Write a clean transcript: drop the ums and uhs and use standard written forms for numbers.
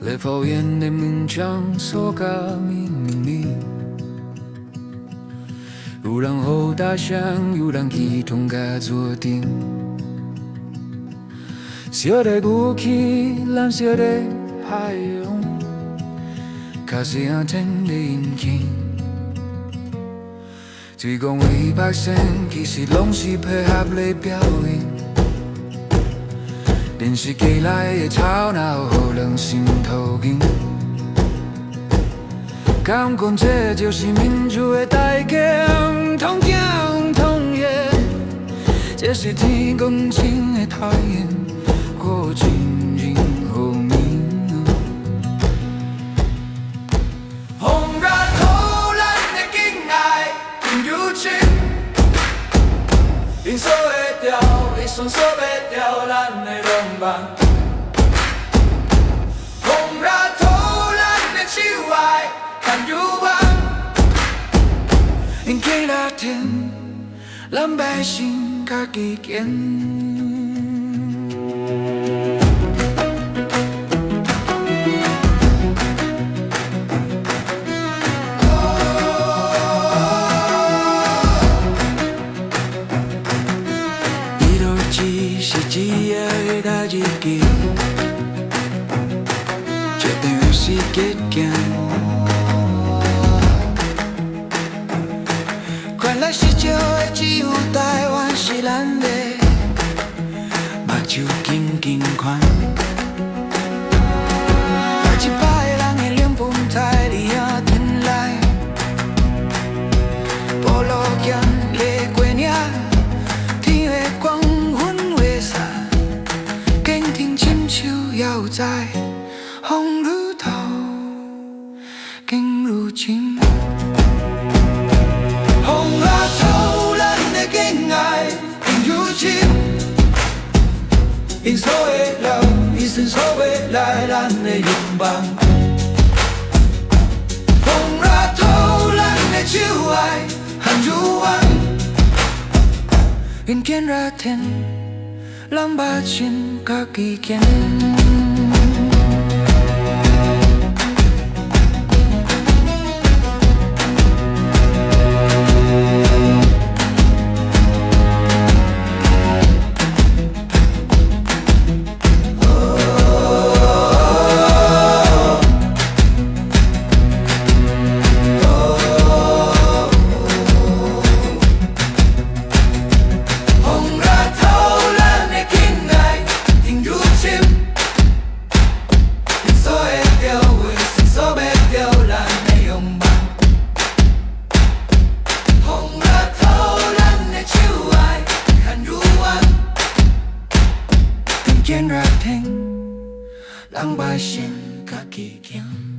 来抱怨的문장소감이秘密，有然后大象，有人系统甲做定，小的武器，蓝色的海洋，卡西亚天的引擎，最讲为百姓，其实拢是配合来表演。电视机内的吵闹，互人心头紧。敢讲这就是民主的代价，通讲通言，这是天公亲的太阳，过真人好命。红热土咱的敬爱，真有情，因所会调，伊算所袂调咱的浪漫。红热土咱的手爱。看欲望，因给那天，咱百姓家己建。伊都只是一夜的代志记，决定是结果。原来是少的只有台湾是咱的，目睭紧紧看。而一摆人的脸盆太离啊天来，无路行的过岭，天的光昏画散，坚定亲手也有在，风愈透，景愈深。红热土咱的敬爱，因有情，因所会了，伊算所袂来咱的愿望。红热土咱的手爱，和欲望，因见热天，咱百姓家己建。见热天，人百姓家己行。